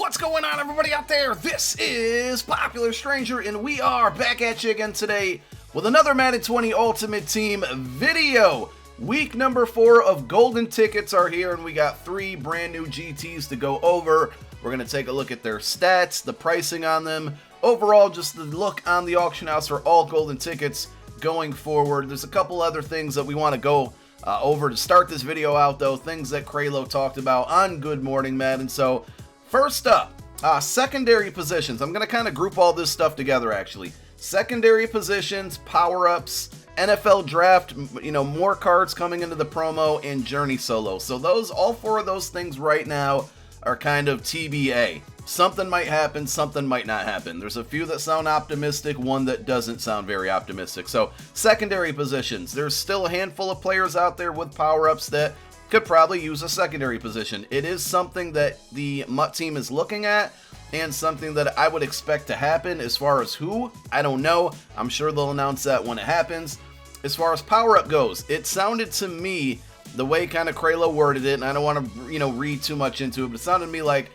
What's going on, everybody out there? This is Popular Stranger, and we are back at you again today with another Madden 20 Ultimate Team video. Week number 4 of Golden Tickets are here, and we got 3 brand new GTs to go over. We're going to take a look at their stats, the pricing on them, overall just the look on the auction house for all Golden Tickets going forward. There's a couple other things that we want to go over to start this video out, though, things that Kralo talked about on Good Morning Madden. So first up, secondary positions. I'm going to kind of group all this stuff together, actually. Secondary positions, power-ups, NFL draft, more cards coming into the promo, and journey solo. So those, all 4 of those things right now are kind of TBA. Something might happen, something might not happen. There's a few that sound optimistic, one that doesn't sound very optimistic. So secondary positions, there's still a handful of players out there with power-ups that could probably use a secondary position. It is something that the MUT team is looking at, and something that I would expect to happen. As far as who, I don't know. I'm sure they'll announce that when it happens. As far as power-up goes, it sounded to me, the way kind of Kralo worded it, and I don't want to, read too much into it, but it sounded to me like,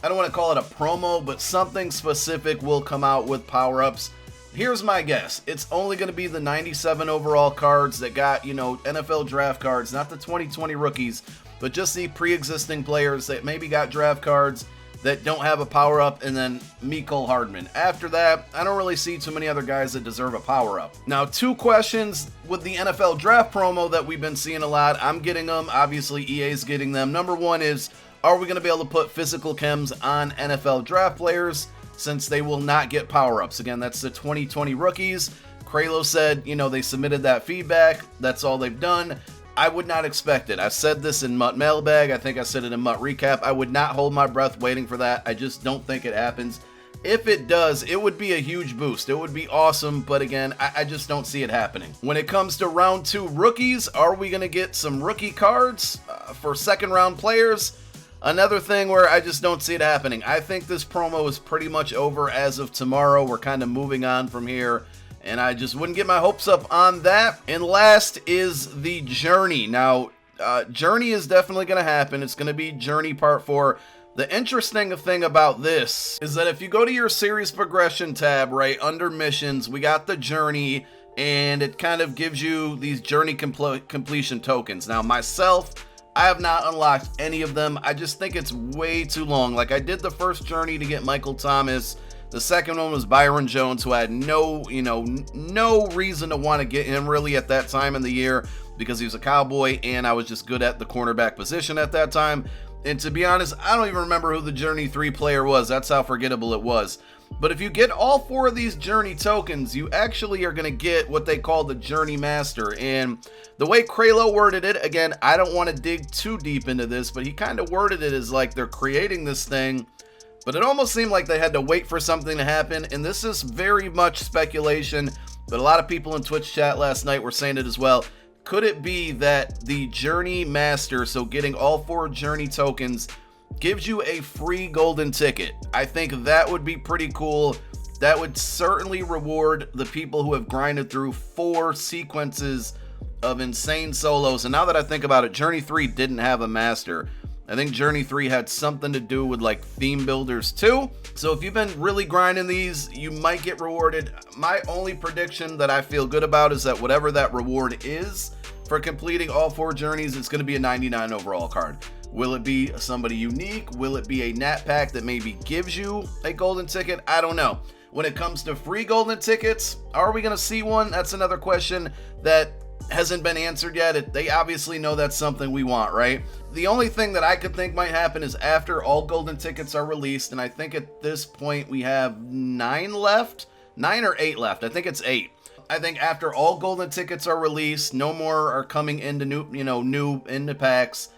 I don't want to call it a promo, but something specific will come out with power-ups. Here's my guess. It's only going to be the 97 overall cards that got, NFL draft cards, not the 2020 rookies, but just the pre-existing players that maybe got draft cards that don't have a power-up, and then Mecole Hardman. After that, I don't really see too many other guys that deserve a power-up. Now, 2 questions with the NFL draft promo that we've been seeing a lot. I'm getting them. Obviously, EA's getting them. Number 1 is, are we going to be able to put physical chems on NFL draft players since they will not get power-ups? Again, that's the 2020 rookies. Kralo said, they submitted that feedback. That's all they've done. I would not expect it. I said this in MUT Mailbag. I think I said it in MUT Recap. I would not hold my breath waiting for that. I just don't think it happens. If it does, it would be a huge boost. It would be awesome, but again, I just don't see it happening. When it comes to round 2 rookies, are we going to get some rookie cards for second round players? Another thing where I just don't see it happening. I think this promo is pretty much over as of tomorrow. We're kind of moving on from here, and I just wouldn't get my hopes up on that. And last is the Journey. Now, Journey is definitely going to happen. It's going to be Journey Part 4. The interesting thing about this is that if you go to your series progression tab, right, under missions, we got the Journey, and it kind of gives you these Journey completion tokens. Now, myself, I have not unlocked any of them. I just think it's way too long. Like, I did the first Journey to get Michael Thomas. The second one was Byron Jones, who I had no reason to want to get him really at that time in the year because he was a Cowboy and I was just good at the cornerback position at that time. And to be honest, I don't even remember who the Journey 3 player was. That's how forgettable it was. But if you get all 4 of these Journey tokens, you actually are going to get what they call the Journey Master. And the way Kralo worded it, again, I don't want to dig too deep into this, but he kind of worded it as like they're creating this thing, but it almost seemed like they had to wait for something to happen. And this is very much speculation, but a lot of people in Twitch chat last night were saying it as well. Could it be that the Journey Master, so getting all 4 Journey tokens, gives you a free golden ticket? I think that would be pretty cool. That would certainly reward the people who have grinded through 4 sequences of insane solos. And now that I think about it, Journey 3 didn't have a master. I think Journey 3 had something to do with like theme builders too. So if you've been really grinding these, you might get rewarded. My only prediction that I feel good about is that whatever that reward is for completing all 4 journeys, it's going to be a 99 overall card. Will it be somebody unique? Will it be a nat pack that maybe gives you a golden ticket? I don't know. When it comes to free golden tickets, are we going to see one? That's another question that hasn't been answered yet. They obviously know that's something we want, right? The only thing that I could think might happen is after all golden tickets are released, and I think at this point we have 9 left, 9 or 8 left. I think it's 8. I think after all golden tickets are released, no more are coming into new into packs,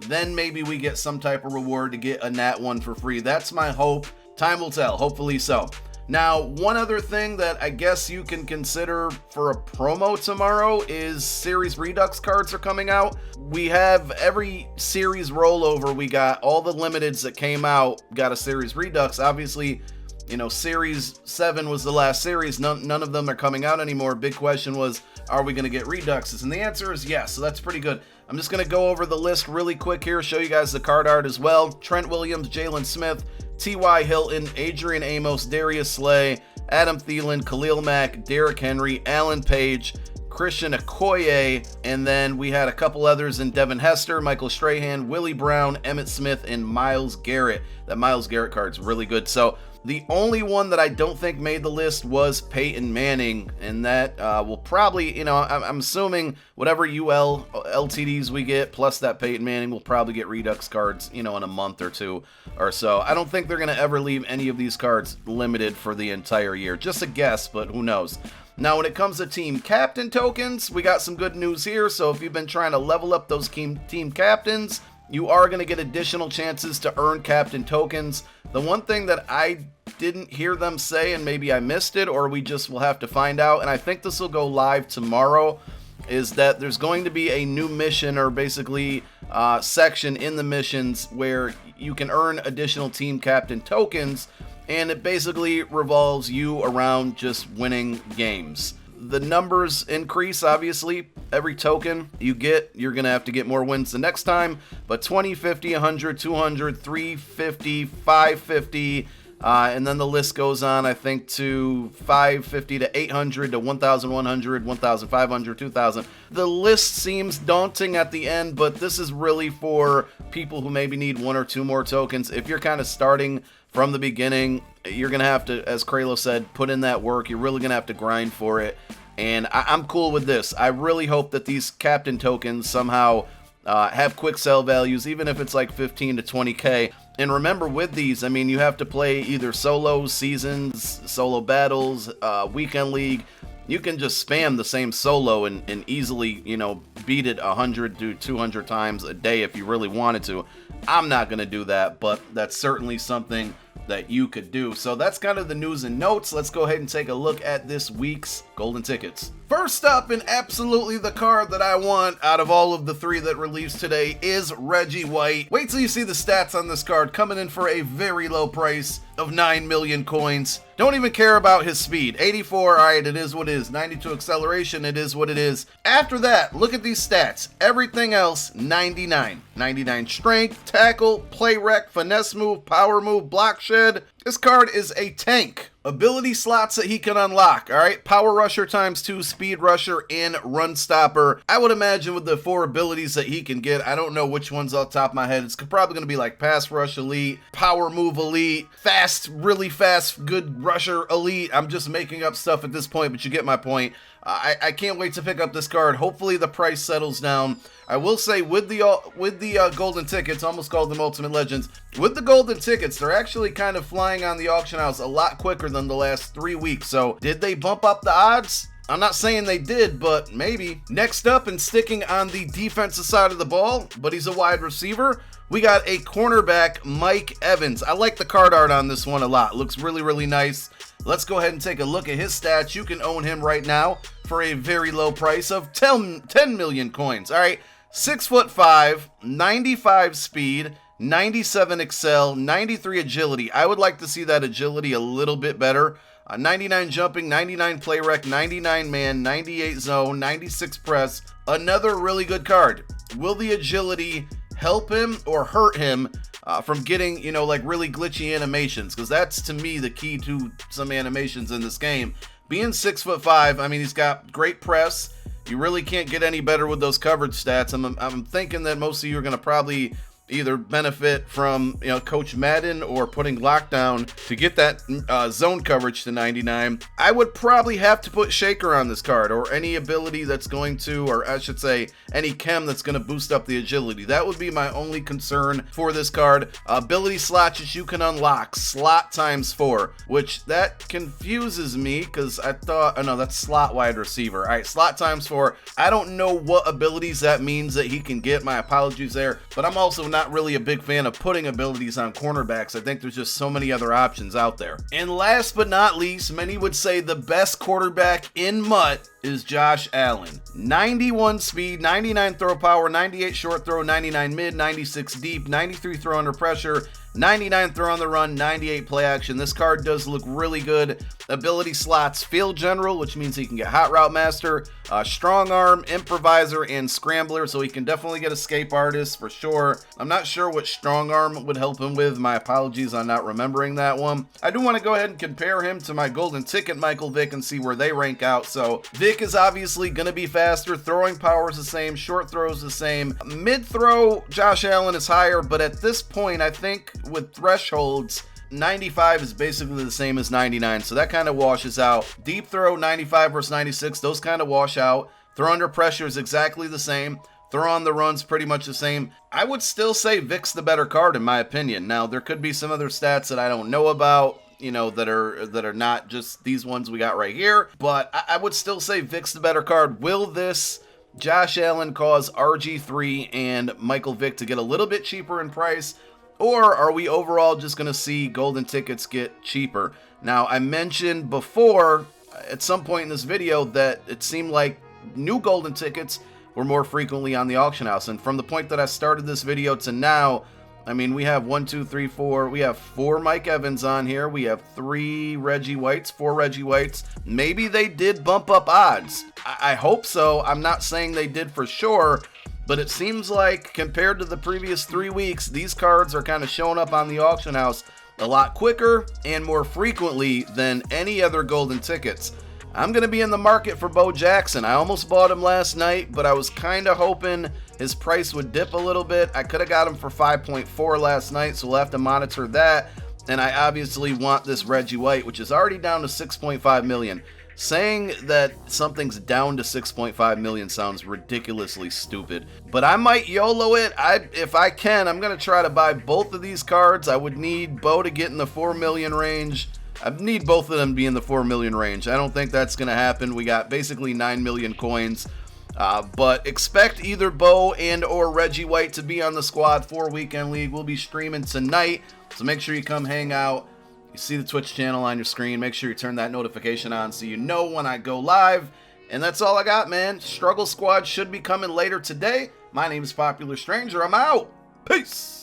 then maybe we get some type of reward to get a nat one for free. That's my hope. Time will tell, hopefully so. Now, one other thing that I guess you can consider for a promo tomorrow is Series Redux cards are coming out. We have every series rollover. We got all the limiteds that came out, got a Series Redux. Obviously, Series 7 was the last series. None of them are coming out anymore. Big question was, are we going to get Reduxes? And the answer is yes, so that's pretty good. I'm just going to go over the list really quick here, show you guys the card art as well. Trent Williams, Jalen Smith, T.Y. Hilton, Adrian Amos, Darius Slay, Adam Thielen, Khalil Mack, Derrick Henry, Alan Page, Christian Okoye, and then we had a couple others in Devin Hester, Michael Strahan, Willie Brown, Emmitt Smith, and Myles Garrett. That Myles Garrett card's really good. So the only one that I don't think made the list was Peyton Manning, and that will probably, I'm assuming whatever UL LTDs we get, plus that Peyton Manning, will probably get Redux cards, in a month or two or so. I don't think they're going to ever leave any of these cards limited for the entire year. Just a guess, but who knows. Now, when it comes to team captain tokens, we got some good news here. So if you've been trying to level up those team captains, you are going to get additional chances to earn captain tokens. The one thing that I didn't hear them say, and maybe I missed it, or we just will have to find out, and I think this will go live tomorrow, is that there's going to be a new mission, or basically section in the missions where you can earn additional team captain tokens, and it basically revolves you around just winning games. The numbers increase, obviously. Every token you get, you're going to have to get more wins the next time. But 20, 50, 100, 200, 350, 550, and then the list goes on, I think, to 550 to 800 to 1,100, 1,500, 2,000. The list seems daunting at the end, but this is really for people who maybe need one or two more tokens. If you're kind of starting from the beginning, you're going to have to, as Kralo said, put in that work. You're really going to have to grind for it. And I'm cool with this. I really hope that these captain tokens somehow have quick sell values, even if it's like 15 to 20K. And remember, with these, you have to play either solos, seasons, solo battles, weekend league. You can just spam the same solo and easily, beat it 100 to 200 times a day if you really wanted to. I'm not going to do that, but that's certainly something that you could do. So that's kind of the news and notes. Let's go ahead and take a look at this week's golden tickets. First up, and absolutely the card that I want out of all of the three that released today, is Reggie White. Wait till you see the stats on this card, coming in for a very low price of 9 million coins. Don't even care about his speed. 84, alright, it is what it is. 92 acceleration, it is what it is. After that, look at these stats. Everything else, 99. 99 strength, tackle, play rec, finesse move, power move, block shed. This card is a tank. Ability slots that he can unlock, alright? Power Rusher ×2, Speed Rusher, and Run Stopper. I would imagine with the 4 abilities that he can get, I don't know which ones off the top of my head. It's probably going to be like Pass Rush Elite, Power Move Elite, Fast, really fast, good Rusher Elite. I'm just making up stuff at this point, but you get my point. I can't wait to pick up this card. Hopefully the price settles down. I will say with the golden tickets, almost called them Ultimate Legends, with the golden tickets, they're actually kind of flying on the auction house a lot quicker than the last 3 weeks. So did they bump up the odds? I'm not saying they did, but maybe. Next up, and sticking on the defensive side of the ball, but he's a wide receiver, we got a cornerback, Mike Evans. I like the card art on this one a lot. Looks really, really nice. Let's go ahead and take a look at his stats. You can own him right now for a very low price of 10 million coins. All right, 6'5", 95 speed, 97 excel, 93 agility. I would like to see that agility a little bit better. 99 jumping, 99 play rec, 99 man, 98 zone, 96 press. Another really good card. Will the agility help him or hurt him from getting, like really glitchy animations? Because that's, to me, the key to some animations in this game. Being 6'5", he's got great press. You really can't get any better with those coverage stats. I'm thinking that most of you are going to probably either benefit from Coach Madden or putting lockdown to get that zone coverage to 99. I would probably have to put Shaker on this card, or any ability that's going to, or I should say any chem that's going to boost up the agility. That would be my only concern for this card. Ability slots that you can unlock, slot ×4, which that confuses me because I thought, oh no, that's slot wide receiver. All right, slot ×4. I don't know what abilities that means that he can get. My apologies there, but I'm also not really a big fan of putting abilities on cornerbacks. I think there's just so many other options out there. And last but not least, many would say the best quarterback in MUT is Josh Allen. 91 speed, 99 throw power, 98 short throw, 99 mid, 96 deep, 93 throw under pressure, 99 throw on the run, 98 play action. This card does look really good. Ability slots, Field General, which means he can get Hot Route Master, Strong Arm, Improviser, and Scrambler, so he can definitely get Escape Artist for sure. I'm not sure what Strong Arm would help him with. My apologies on not remembering that one. I do want to go ahead and compare him to my Golden Ticket Michael Vick and see where they rank out. So Vick is obviously going to be faster. Throwing power is the same. Short throw is the same. Mid throw, Josh Allen is higher, but at this point, I think with thresholds, 95 is basically the same as 99, so that kind of washes out. Deep throw, 95 versus 96, those kind of wash out. Throw under pressure is exactly the same. Throw on the run's pretty much the same. I would still say Vick's the better card in my opinion. Now, there could be some other stats that I don't know about, you know, that are not just these ones we got right here, but I would still say Vick's the better card. Will this Josh Allen cause RG3 and Michael Vick to get a little bit cheaper in price? Or are we overall just going to see golden tickets get cheaper? Now, I mentioned before at some point in this video that it seemed like new golden tickets were more frequently on the auction house. And from the point that I started this video to now, I mean, we have 1, 2, 3, 4. We have 4 Mike Evans on here. We have 3 Reggie Whites, 4 Reggie Whites. Maybe they did bump up odds. I hope so. I'm not saying they did for sure. But it seems like compared to the previous 3 weeks, these cards are kind of showing up on the auction house a lot quicker and more frequently than any other golden tickets. I'm going to be in the market for Bo Jackson. I almost bought him last night, but I was kind of hoping his price would dip a little bit. I could have got him for 5.4 last night, so we'll have to monitor that. And I obviously want this Reggie White, which is already down to 6.5 million. Saying that something's down to 6.5 million sounds ridiculously stupid, but I might YOLO it. If I can, I'm going to try to buy both of these cards. I would need Bo to get in the 4 million range. I need both of them to be in the 4 million range. I don't think that's going to happen. We got basically 9 million coins, but expect either Bo and or Reggie White to be on the squad for Weekend League. We'll be streaming tonight, so make sure you come hang out. You see the Twitch channel on your screen. Make sure you turn that notification on so you know when I go live. And that's all I got, man. Struggle Squad should be coming later today. My name is Popular Stranger. I'm out. Peace.